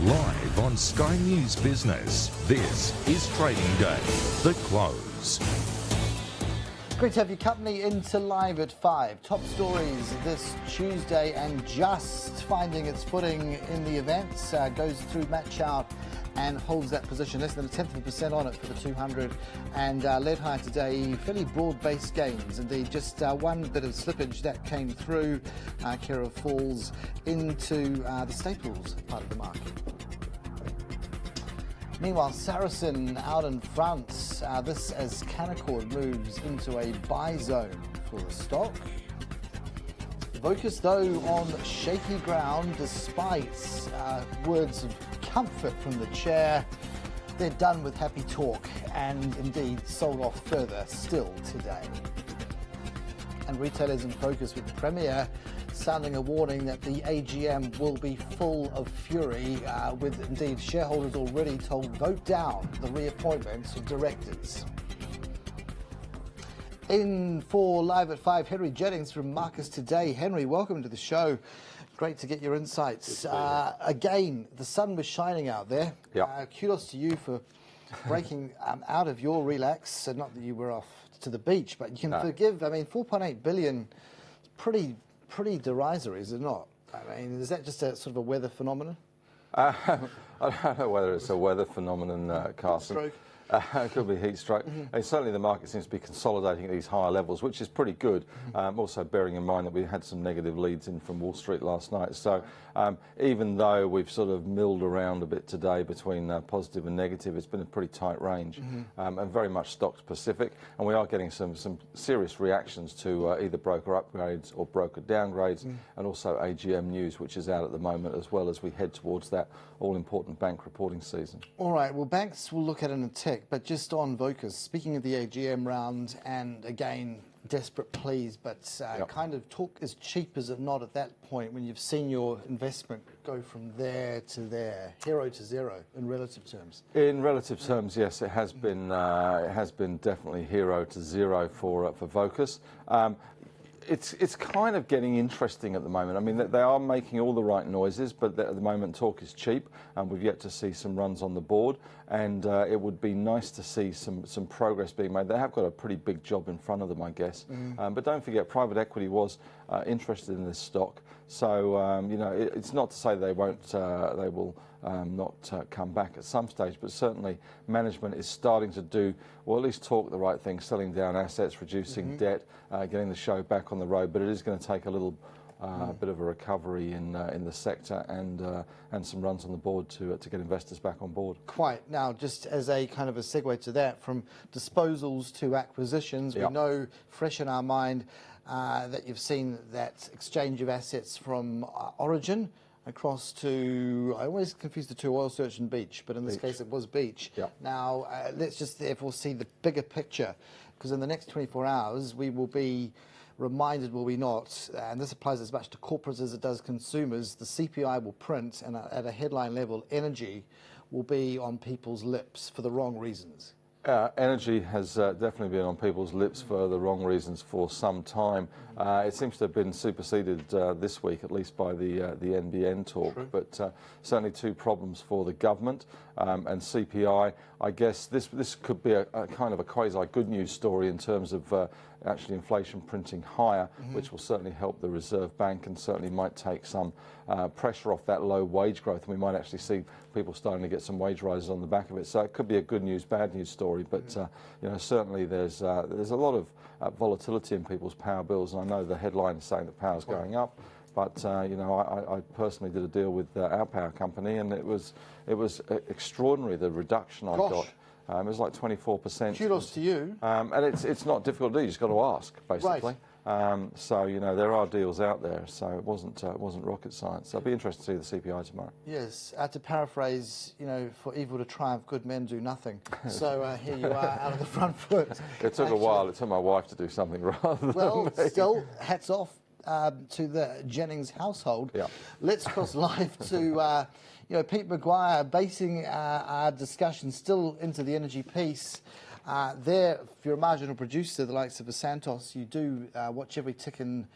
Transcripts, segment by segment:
Live on Sky News Business, this is Trading Day, The Close. Great to have your company into Live at 5. Top stories this Tuesday, and just finding its footing in the events. Goes through match out and holds that position, less than 1/10% on it for the 200, and led higher today. Fairly broad-based gains indeed. Just one bit of slippage that came through. Guire falls into the staples part of the market. Meanwhile, Saracen out in front. This as Canaccord moves into a buy zone for the stock. Focus though on shaky ground, despite words of comfort from the chair. They're done with happy talk and indeed sold off further still today. And retailers in focus, with Premier sounding a warning that the AGM will be full of fury, with indeed shareholders already told vote down the reappointment of directors. In for Live at 5, Henry Jennings from Marcus Today. Henry, welcome to the show. Great to get your insights. Again, the sun was shining out there. Yep. Kudos to you for breaking out of your relax. So not that you were off to the beach, but you can forgive. I mean, 4.8 billion, pretty derisory, is it not? I mean, is that just a sort of a weather phenomenon? I don't know whether it's a weather phenomenon, Carson. Stroke. It could be heat stroke. And certainly the market seems to be consolidating at these higher levels, which is pretty good. Also bearing in mind that we had some negative leads in from Wall Street last night. So even though we've sort of milled around a bit today between positive and negative, it's been a pretty tight range, and very much stock specific. And we are getting some serious reactions to either broker upgrades or broker downgrades, and also AGM news, which is out at the moment, as well as we head towards that all-important bank reporting season. All right, well, banks will look at it in a tick, but just on Vocus, speaking of the AGM round, and again, desperate pleas, but kind of talk is cheap, is it not, at that point when you've seen your investment go from there to there, hero to zero in relative terms? In relative terms, yes, it has been definitely hero to zero for Vocus. It's kind of getting interesting at the moment. I mean, they are making all the right noises, but at the moment talk is cheap, and we've yet to see some runs on the board, and it would be nice to see some progress being made. They have got a pretty big job in front of them, I guess. But don't forget, private equity was interested in this stock, so you know, it's not to say they won't, they will not come back at some stage, but certainly management is starting to do, or at least talk the right thing, selling down assets, reducing debt, getting the show back on the road. But it is going to take a little bit of a recovery in the sector, and some runs on the board to get investors back on board. Quite. Now, just as a kind of a segue to that, from disposals to acquisitions, we know, fresh in our mind, that you've seen that exchange of assets from Origin across to, I always confuse the two, Oil Search and Beach, but in this case it was Beach. Now, let's just therefore see the bigger picture, because in the next 24 hours we will be reminded, will we not, and this applies as much to corporates as it does consumers, the CPI will print, and at a headline level, energy will be on people's lips for the wrong reasons. Energy has definitely been on people's lips for the wrong reasons for some time. It seems to have been superseded this week, at least by the NBN talk. But certainly two problems for the government, and CPI. I guess this could be a kind of a quasi good news story in terms of actually inflation printing higher, which will certainly help the Reserve Bank, and certainly might take some pressure off that low wage growth, and we might actually see people starting to get some wage rises on the back of it. So it could be a good news, bad news story, but you know, certainly there's a lot of volatility in people's power bills, and I know the headline is saying that power's going up, but you know, I personally did a deal with our power company, and it was extraordinary, the reduction I got. It was like 24%. Kudos to you. And it's not difficult to do. You just got to ask, basically. So you know, there are deals out there. So it wasn't rocket science. So I'll be interested to see the CPI tomorrow. Yes. To paraphrase, you know, for evil to triumph, good men do nothing. So here you are, out of the front foot. It took a while. It took my wife to do something rather than me. Still, hats off to the Jennings household. Let's cross live to you know, Pete McGuire, basing our discussion still into the energy piece. There, if you're a marginal producer, the likes of a Santos, you do watch every tick and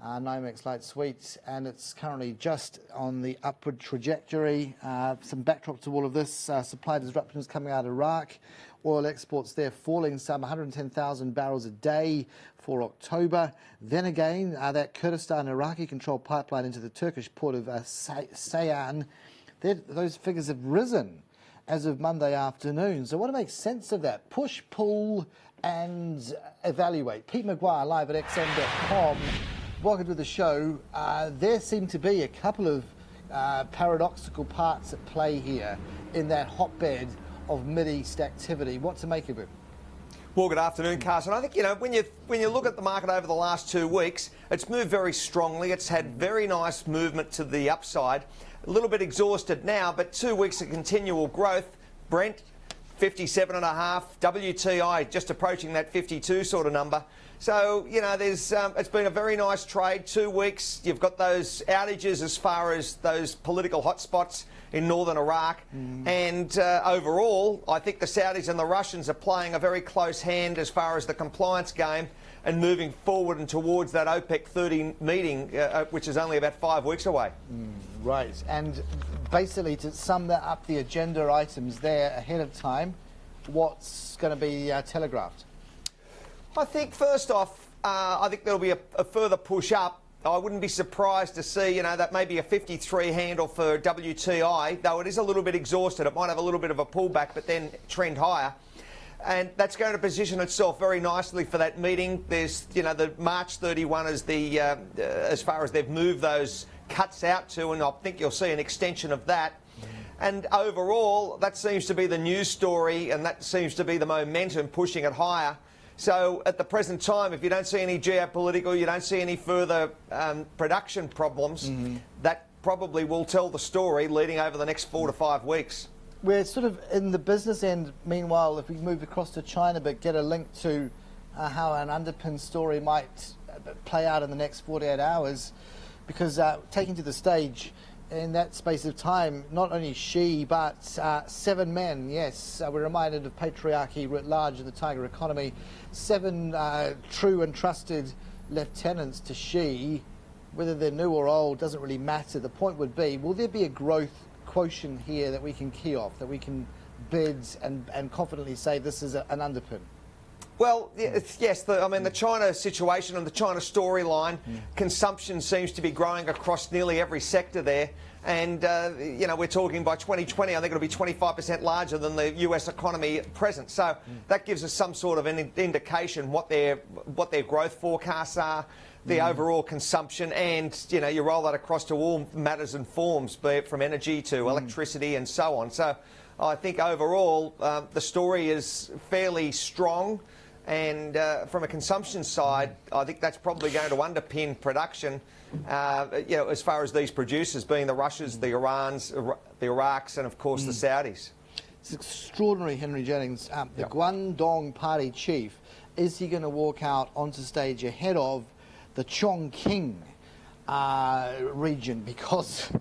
NYMEX light sweet, and it's currently just on the upward trajectory. Some backdrop to all of this, supply disruptions coming out of Iraq. Oil exports there falling some 110,000 barrels a day for October. Then again, that Kurdistan Iraqi-controlled pipeline into the Turkish port of Sayan, those figures have risen as of Monday afternoon. So what to make sense of that? Push, pull, and evaluate. Pete McGuire live at xm.com. Welcome to the show. There seem to be a couple of paradoxical parts at play here in that hotbed of Mid-East activity. What to make of it? Well, good afternoon, Carson. I think, when you look at the market over the last 2 weeks, it's moved very strongly. It's had very nice movement to the upside. A little bit exhausted now, but 2 weeks of continual growth. Brent, 57.5. WTI just approaching that 52 sort of number. So, it's been a very nice trade. 2 weeks. You've got those outages as far as those political hotspots in northern Iraq. And overall, I think the Saudis and the Russians are playing a very close hand as far as the compliance game and moving forward and towards that OPEC 30 meeting, which is only about 5 weeks away. Right. And basically, to sum that up, the agenda items there ahead of time, what's going to be telegraphed? I think, first off, I think there'll be a further push up. I wouldn't be surprised to see, that maybe a 53 handle for WTI, though it is a little bit exhausted. It might have a little bit of a pullback, but then trend higher. And that's going to position itself very nicely for that meeting. There's, the March 31 is the, as far as they've moved those cuts out to, and I think you'll see an extension of that. And overall, that seems to be the news story, and that seems to be the momentum pushing it higher. So at the present time, if you don't see any geopolitical, you don't see any further production problems, that probably will tell the story leading over the next 4 to 5 weeks. We're sort of in the business end. Meanwhile, if we move across to China, but get a link to how an underpin story might play out in the next 48 hours, because taking to the stage in that space of time, not only Xi, but 7 men, yes, we're reminded of patriarchy writ large of the tiger economy, 7 true and trusted lieutenants to Xi. Whether they're new or old doesn't really matter. The point would be, will there be a growth quotient here that we can key off, that we can bid and confidently say this is an underpin? Well, yes, the China situation and the China storyline, consumption seems to be growing across nearly every sector there. And, we're talking by 2020, I think it'll be 25% larger than the US economy at present. So that gives us some sort of an indication what their growth forecasts are, the overall consumption, and, you roll that across to all matters and forms, be it from energy to electricity and so on. So I think overall the story is fairly strong. And from a consumption side, I think that's probably going to underpin production, as far as these producers being the Russians, the Irans, the Iraqs, and of course the Saudis. It's extraordinary, Henry Jennings. The Guangdong Party chief, is he going to walk out onto stage ahead of the Chongqing region? Because,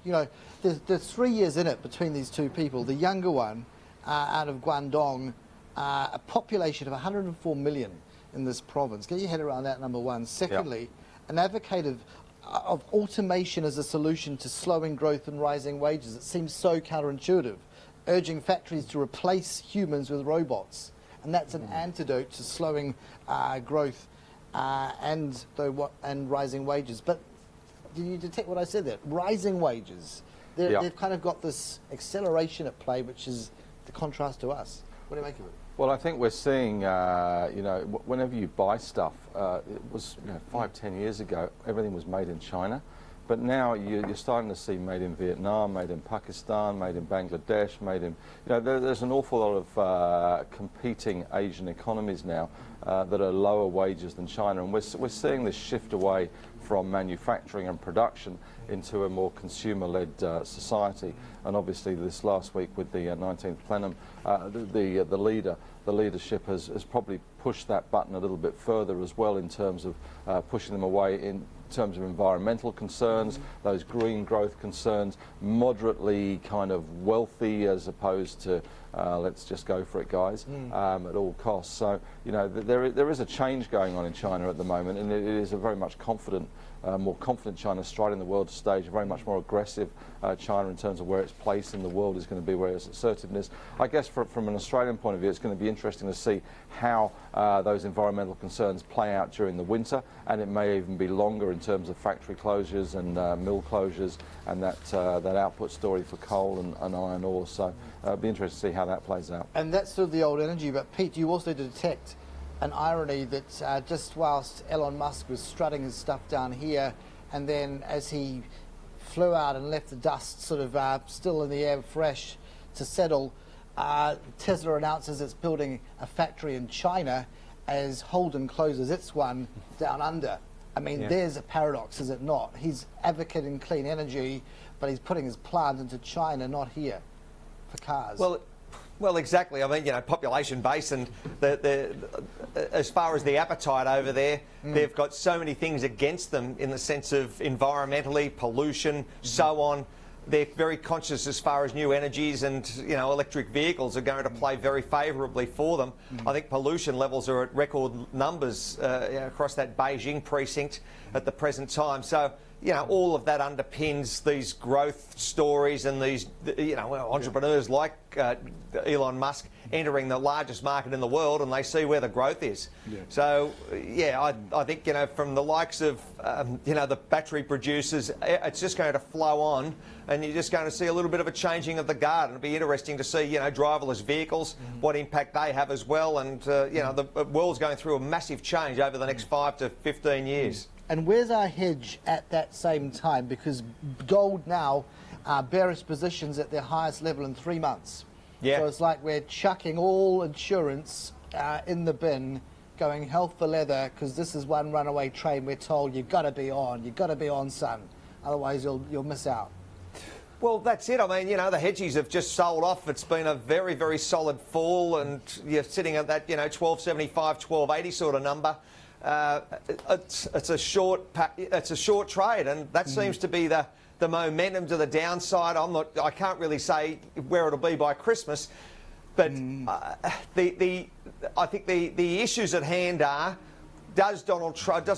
there's 3 years in it between these two people. The younger one out of Guangdong, a population of 104 million in this province. Get your head around that, number one. Secondly, an advocate of automation as a solution to slowing growth and rising wages. It seems so counterintuitive, urging factories to replace humans with robots. And that's an antidote to slowing growth and rising wages. But did you detect what I said there? Rising wages. They've kind of got this acceleration at play, which is the contrast to us. What do you make of it? Well, I think we're seeing, whenever you buy stuff, it was 5-10 years ago, everything was made in China. But now you're starting to see made in Vietnam, made in Pakistan, made in Bangladesh, made in, there's an awful lot of competing Asian economies now that are lower wages than China. And we're seeing this shift away from manufacturing and production into a more consumer-led society. And obviously this last week with the 19th plenum, the leadership has probably pushed that button a little bit further as well in terms of pushing them away terms of environmental concerns, those green growth concerns, moderately kind of wealthy as opposed to let's just go for it, guys, at all costs. So, you know, there is a change going on in China at the moment, and it is a very much confident, more confident China striding the world stage, a very much more aggressive China in terms of where its place in the world is going to be, where its assertiveness. I guess from an Australian point of view, it's going to be interesting to see how those environmental concerns play out during the winter, and it may even be longer in terms of factory closures and mill closures, and that output story for coal and iron ore. So it'll be interesting to see how that plays out. And that's sort of the old energy. But Pete, you also detect an irony that just whilst Elon Musk was strutting his stuff down here, and then as he flew out and left the dust sort of still in the air, fresh to settle, Tesla announces it's building a factory in China as Holden closes its one down under. I mean, there's a paradox, is it not? He's advocating clean energy, but he's putting his plant into China, not here, for cars. Well, exactly. I mean, you know, population base and as far as the appetite over there, they've got so many things against them in the sense of environmentally, pollution, so on. They're very conscious as far as new energies and, you know, electric vehicles are going to play very favourably for them. I think pollution levels are at record numbers across that Beijing precinct at the present time. So, you know, all of that underpins these growth stories and these, you know, entrepreneurs like Elon Musk entering the largest market in the world, and they see where the growth is. So, yeah, I think, you know, from the likes of, you know, the battery producers, it's just going to flow on, and you're just going to see a little bit of a changing of the guard. It'll be interesting to see, you know, driverless vehicles, what impact they have as well, and, you know, the world's going through a massive change over the next 5 to 15 years. And where's our hedge at that same time? Because gold now, bearish positions at their highest level in 3 months. So it's like we're chucking all insurance in the bin, going hell for leather, because this is one runaway train we're told you've got to be on, son. Otherwise you'll miss out. Well, that's it. I mean, you know, the hedgies have just sold off. It's been a very, very solid fall, and you're sitting at that, you know, 1275, 1280 sort of number. It's a short trade, and that seems to be the momentum to the downside. I can't really say where it'll be by Christmas, but I think the issues at hand are: does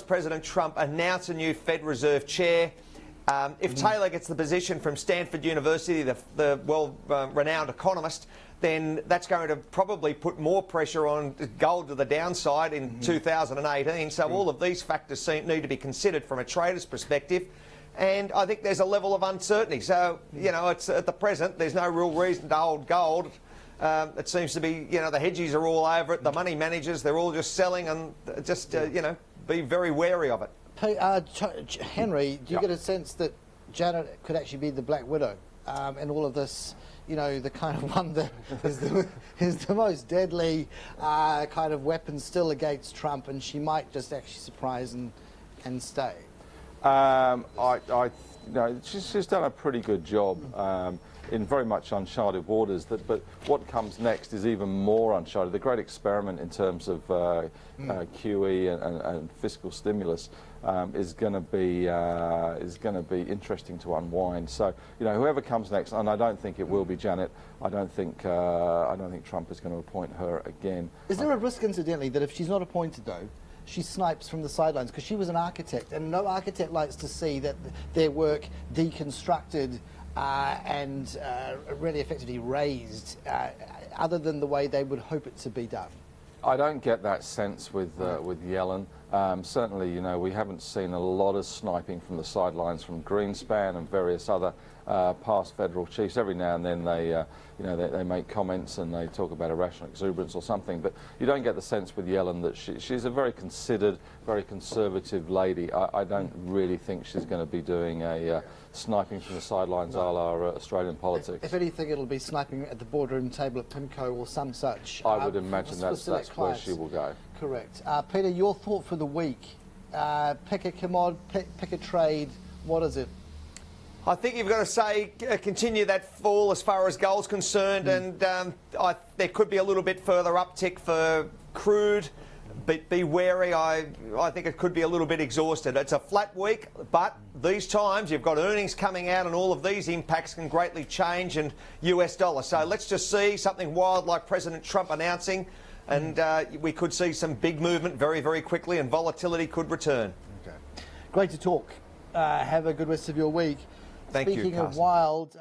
President Trump announce a new Fed Reserve chair? If Taylor gets the position from Stanford University, the well-renowned economist, then that's going to probably put more pressure on gold to the downside in 2018. So all of these factors need to be considered from a trader's perspective. And I think there's a level of uncertainty. So, you know, it's at the present, there's no real reason to hold gold. It seems to be, you know, the hedgies are all over it. The money managers, they're all just selling, and just, you know, be very wary of it. Henry, do you get a sense that Janet could actually be the Black Widow in all of this? You know, the kind of one that is the most deadly kind of weapon still against Trump, and she might just actually surprise and stay. You know, she's done a pretty good job in very much uncharted waters. But what comes next is even more uncharted. The great experiment in terms of QE and fiscal stimulus is going to be interesting to unwind. So, you know, whoever comes next, and I don't think it will be Janet. I don't think Trump is going to appoint her again. Is there a risk, incidentally, that if she's not appointed, though, she snipes from the sidelines? Because she was an architect, and no architect likes to see that their work deconstructed and really effectively raised, other than the way they would hope it to be done. I don't get that sense with Yellen. Certainly, you know, we haven't seen a lot of sniping from the sidelines from Greenspan and various other past federal chiefs. Every now and then they, you know, they make comments and they talk about irrational exuberance or something. But you don't get the sense with Yellen that she's a very considered, very conservative lady. I don't really think she's going to be doing a sniping from the sidelines a la Australian politics. If anything, it'll be sniping at the boardroom table at PIMCO or some such. I would imagine that's where she will go. Correct. Peter, your thought for the week? Pick a commod, pick a trade. What is it? I think you've got to say continue that fall as far as gold's concerned, and there could be a little bit further uptick for crude, be wary. I think it could be a little bit exhausted. It's a flat week, but these times you've got earnings coming out and all of these impacts can greatly change in US dollar. So let's just see something wild like President Trump announcing, and we could see some big movement very, very quickly, and volatility could return. Okay. Great to talk. Have a good rest of your week. Thank you, Speaking of Carson. wild...